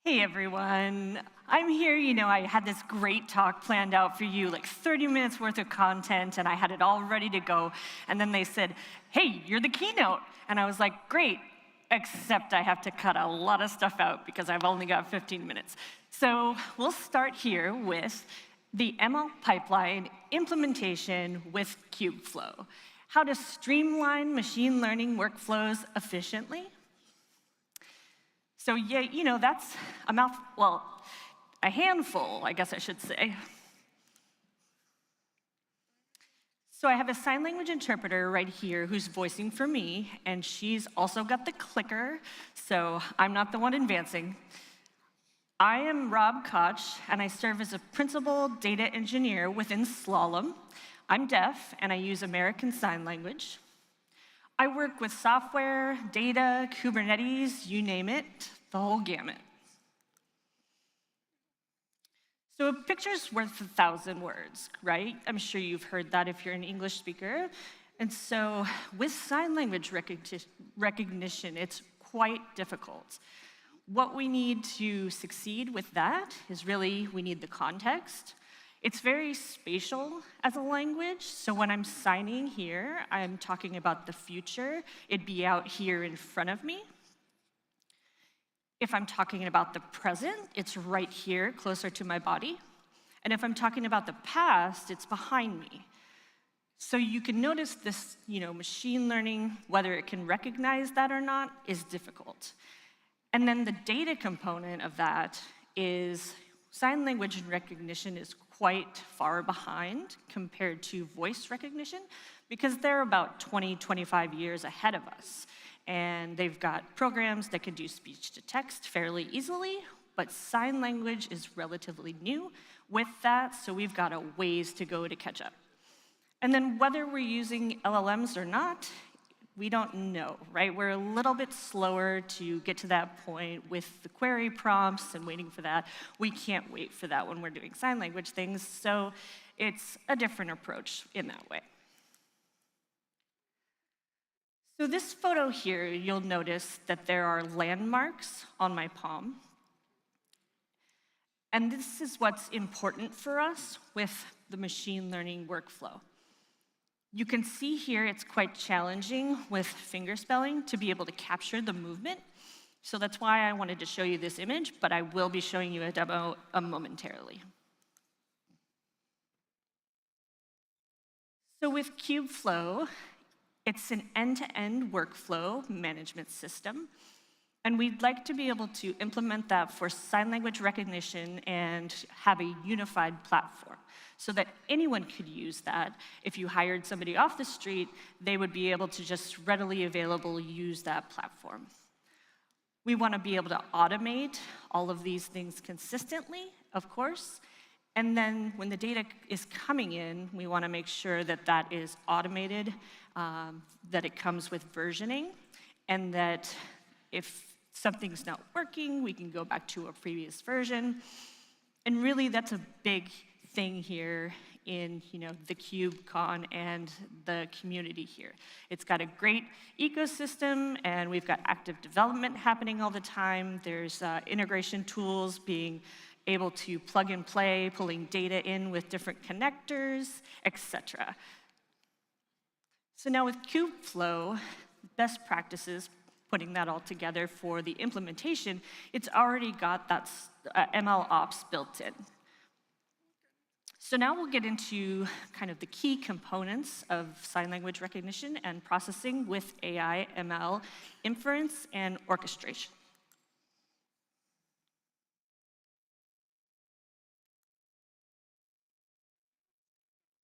Hey everyone, I'm here. I had this great talk planned out for you, like 30 minutes worth of content, and I had it all ready to go. And then they said, hey, you're the keynote. And I was like, great, except I have to cut a lot of stuff out because I've only got 15 minutes. So we'll start here with the ML pipeline implementation with Kubeflow. How to streamline machine learning workflows efficiently. So yeah, that's a handful, I guess I should say. So I have a sign language interpreter right here who's voicing for me, and she's also got the clicker, so I'm not the one advancing. I am Rob Koch, and I serve as a principal data engineer within Slalom. I'm deaf, and I use American Sign Language. I work with software, data, Kubernetes, you name it, the whole gamut. So a picture's worth 1,000 words, right? I'm sure you've heard that if you're an English speaker. And so with sign language recognition, it's quite difficult. What we need to succeed with that is really, we need the context. It's very spatial as a language, so when I'm signing here, I'm talking about the future. It'd be out here in front of me. If I'm talking about the present, it's right here, closer to my body. And if I'm talking about the past, it's behind me. So you can notice this, machine learning, whether it can recognize that or not, is difficult. And then the data component of that is sign language recognition is quite far behind compared to voice recognition because they're about 20, 25 years ahead of us. And they've got programs that can do speech to text fairly easily, but sign language is relatively new with that, so we've got a ways to go to catch up. And then whether we're using LLMs or not, we don't know, right? We're a little bit slower to get to that point with the query prompts and waiting for that. We can't wait for that when we're doing sign language things, so it's a different approach in that way. So this photo here, you'll notice that there are landmarks on my palm. And this is what's important for us with the machine learning workflow. You can see here it's quite challenging with finger spelling to be able to capture the movement. So that's why I wanted to show you this image, but I will be showing you a demo momentarily. So with Kubeflow, it's an end-to-end workflow management system. And we'd like to be able to implement that for sign language recognition and have a unified platform so that anyone could use that. If you hired somebody off the street, they would be able to just readily available use that platform. We want to be able to automate all of these things consistently, of course. And then when the data is coming in, we want to make sure that that is automated, that it comes with versioning, and that if something's not working, we can go back to a previous version. And really, that's a big thing here in the KubeCon and the community here. It's got a great ecosystem, and we've got active development happening all the time. There's integration tools being able to plug and play, pulling data in with different connectors, etc. So now with Kubeflow, best practices, putting that all together for the implementation, it's already got that ML ops built in. So now we'll get into kind of the key components of sign language recognition and processing with AI, ML, inference, and orchestration.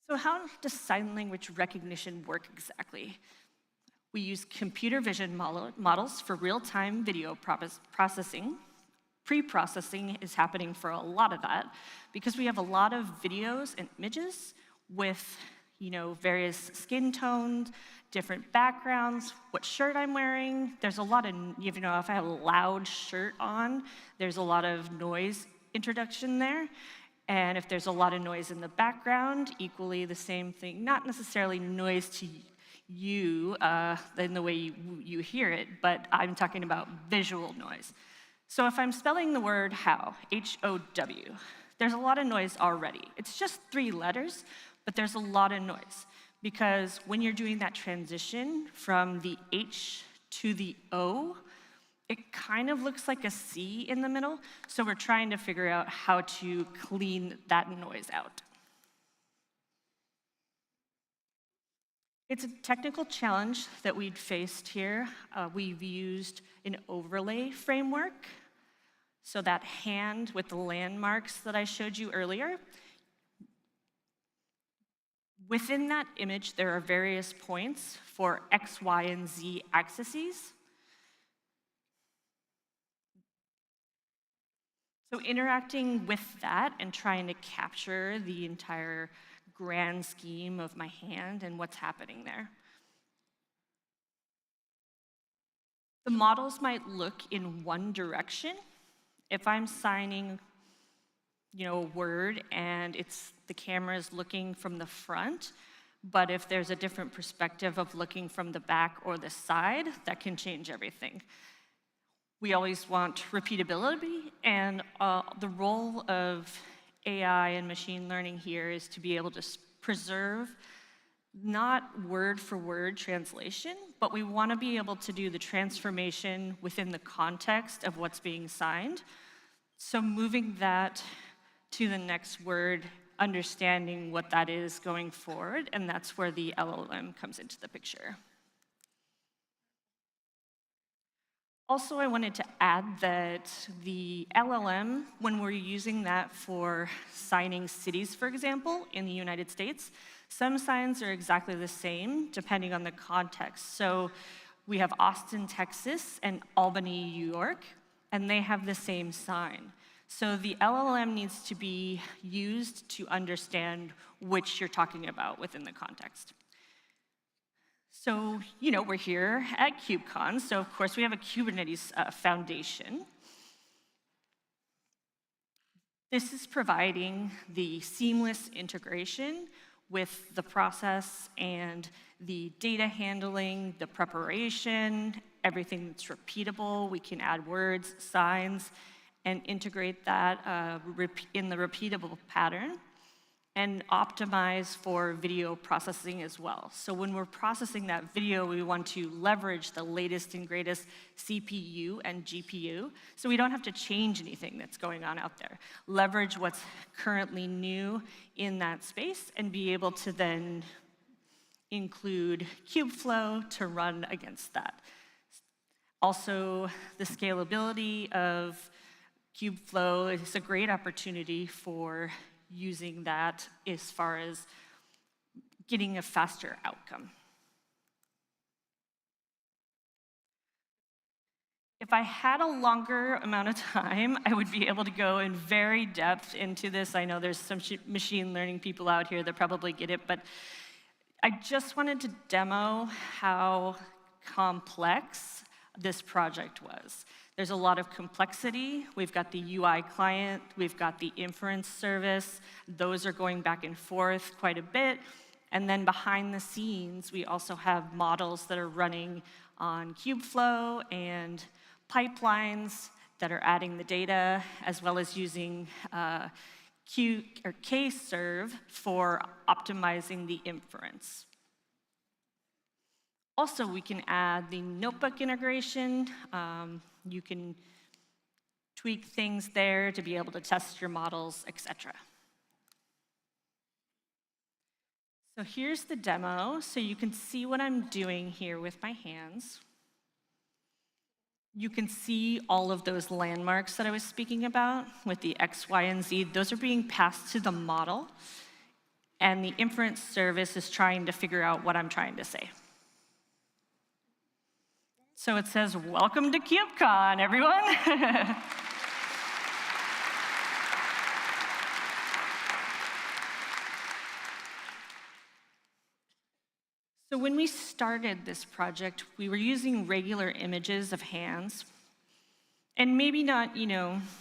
So how does sign language recognition work exactly? We use computer vision models for real-time video processing. Pre-processing is happening for a lot of that because we have a lot of videos and images with various skin tones, different backgrounds, what shirt I'm wearing. There's a lot of, if I have a loud shirt on, there's a lot of noise introduction there. And if there's a lot of noise in the background, equally the same thing. Not necessarily noise to you in the way you hear it, but I'm talking about visual noise. So if I'm spelling the word how, H-O-W, there's a lot of noise already. It's just 3 letters, but there's a lot of noise. Because when you're doing that transition from the H to the O, it kind of looks like a C in the middle. So we're trying to figure out how to clean that noise out. It's a technical challenge that we'd faced here. We've used an overlay framework. So that hand with the landmarks that I showed you earlier, within that image, there are various points for X, Y, and Z axes. So interacting with that and trying to capture the entire grand scheme of my hand and what's happening there. The models might look in one direction. If I'm signing, a word and the camera is looking from the front, but if there's a different perspective of looking from the back or the side, that can change everything. We always want repeatability, and the role of AI and machine learning here is to be able to preserve not word-for-word translation, but we want to be able to do the transformation within the context of what's being signed. So moving that to the next word, understanding what that is going forward, and that's where the LLM comes into the picture. Also, I wanted to add that the LLM, when we're using that for signing cities, for example, in the United States, some signs are exactly the same depending on the context. So we have Austin, Texas, and Albany, New York, and they have the same sign. So the LLM needs to be used to understand which you're talking about within the context. So, we're here at KubeCon, so of course we have a Kubernetes foundation. This is providing the seamless integration with the process and the data handling, the preparation, everything that's repeatable. We can add words, signs, and integrate that in the repeatable pattern, and optimize for video processing as well. So when we're processing that video, we want to leverage the latest and greatest CPU and GPU, so we don't have to change anything that's going on out there. Leverage what's currently new in that space and be able to then include Kubeflow to run against that. Also, the scalability of Kubeflow is a great opportunity for using that as far as getting a faster outcome. If I had a longer amount of time, I would be able to go in very depth into this. I know there's some machine learning people out here that probably get it, but I just wanted to demo how complex this project was. There's a lot of complexity. We've got the UI client, we've got the inference service. Those are going back and forth quite a bit. And then behind the scenes, we also have models that are running on Kubeflow and pipelines that are adding the data, as well as using Kserve for optimizing the inference. Also, we can add the notebook integration. You can tweak things there to be able to test your models, etc. So here's the demo. So you can see what I'm doing here with my hands. You can see all of those landmarks that I was speaking about with the X, Y, and Z. Those are being passed to the model, and the inference service is trying to figure out what I'm trying to say. So it says, welcome to KubeCon, everyone. So when we started this project, we were using regular images of hands, and maybe not,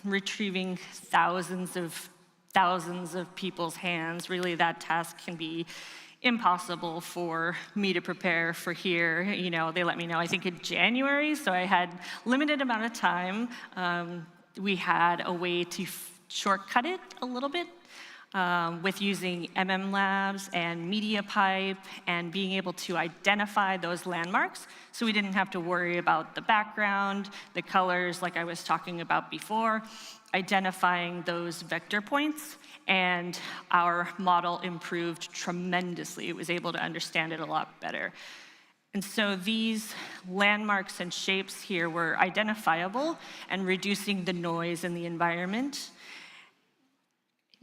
retrieving thousands of people's hands. Really, that task can be impossible for me to prepare for here. They let me know, I think in January, so I had limited amount of time. We had a way to shortcut it a little bit with using Labs and MediaPipe and being able to identify those landmarks, so we didn't have to worry about the background, the colors like I was talking about before, identifying those vector points, and our model improved tremendously. It was able to understand it a lot better. And so these landmarks and shapes here were identifiable and reducing the noise in the environment.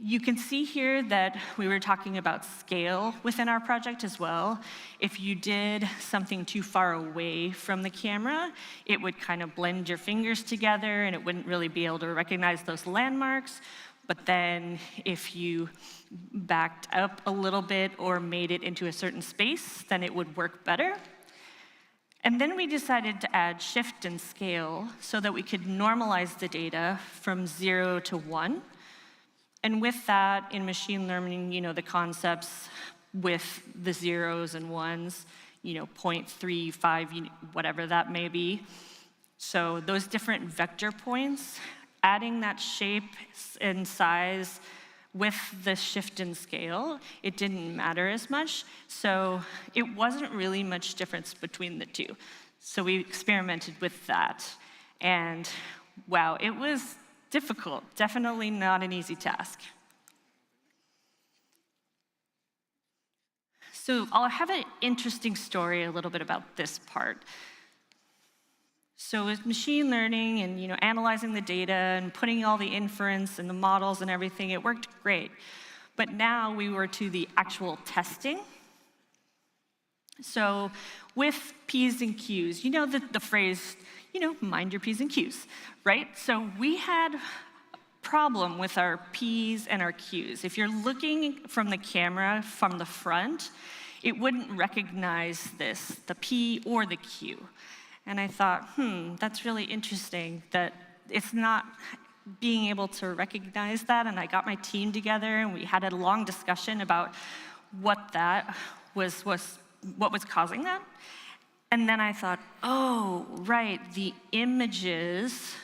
You can see here that we were talking about scale within our project as well. If you did something too far away from the camera, it would kind of blend your fingers together and it wouldn't really be able to recognize those landmarks. But then if you backed up a little bit or made it into a certain space, then it would work better. And then we decided to add shift and scale so that we could normalize the data from 0 to 1. And with that, in machine learning, the concepts with the zeros and ones, 0.35, whatever that may be. So those different vector points, adding that shape and size with the shift and scale, it didn't matter as much. So it wasn't really much difference between the two. So we experimented with that. And wow, it was difficult, definitely not an easy task. So I'll have an interesting story a little bit about this part. So with machine learning and analyzing the data and putting all the inference and the models and everything, it worked great. But now we were to the actual testing. So with P's and Q's, the phrase, mind your P's and Q's, right? So we had a problem with our P's and our Q's. If you're looking from the camera from the front, it wouldn't recognize this, the P or the Q. And I thought, that's really interesting that it's not being able to recognize that. And I got my team together and we had a long discussion about what that was what was causing that. And then I thought, oh, right, the images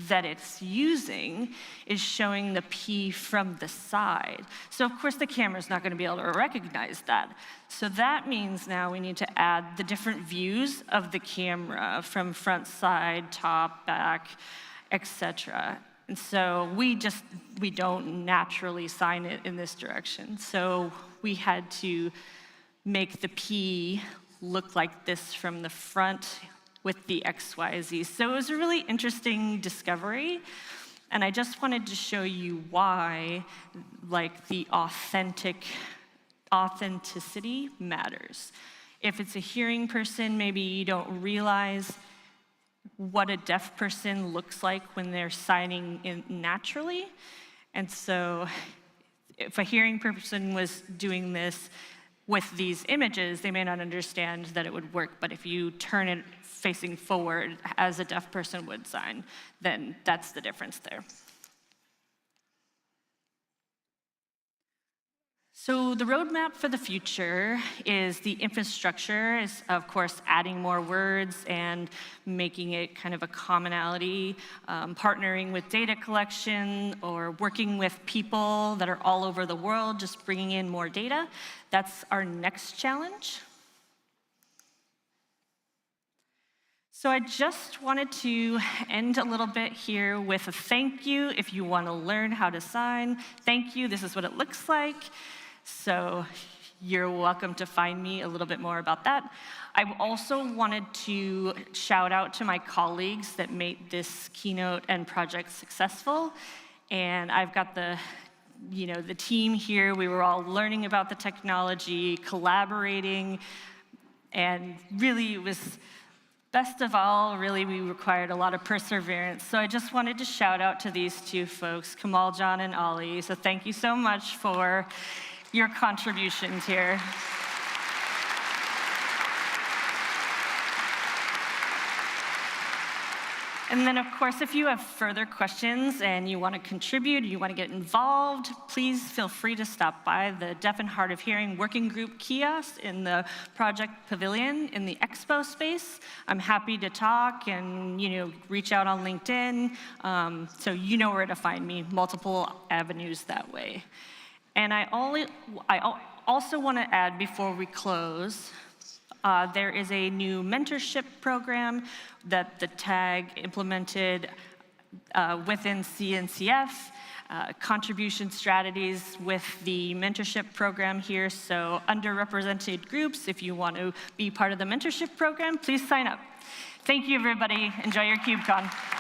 that it's using is showing the P from the side. So of course the camera's not going to be able to recognize that. So that means now we need to add the different views of the camera from front, side, top, back, etc. And so we don't naturally sign it in this direction. So we had to make the P look like this from the front with the X, Y, Z. So it was a really interesting discovery. And I just wanted to show you why, the authenticity matters. If it's a hearing person, maybe you don't realize what a deaf person looks like when they're signing in naturally. And so if a hearing person was doing this with these images, they may not understand that it would work. But if you turn it facing forward as a deaf person would sign, then that's the difference there. So the roadmap for the future is the infrastructure is, of course, adding more words and making it kind of a commonality, partnering with data collection or working with people that are all over the world, just bringing in more data. That's our next challenge. So I just wanted to end a little bit here with a thank you. If you want to learn how to sign, thank you. This is what it looks like. So you're welcome to find me a little bit more about that. I also wanted to shout out to my colleagues that made this keynote and project successful. And I've got the team here. We were all learning about the technology, collaborating, and really it was, best of all, really, we required a lot of perseverance. So I just wanted to shout out to these two folks, Kamal, John, and Ali. So thank you so much for your contributions here. And then, of course, if you have further questions and you want to contribute, you want to get involved, please feel free to stop by the Deaf and Hard of Hearing Working Group kiosk in the Project Pavilion in the expo space. I'm happy to talk and reach out on LinkedIn, so you know where to find me, multiple avenues that way. And I also want to add before we close, there is a new mentorship program that the TAG implemented within CNCF, contribution strategies with the mentorship program here. So underrepresented groups, if you want to be part of the mentorship program, please sign up. Thank you, everybody. Enjoy your KubeCon.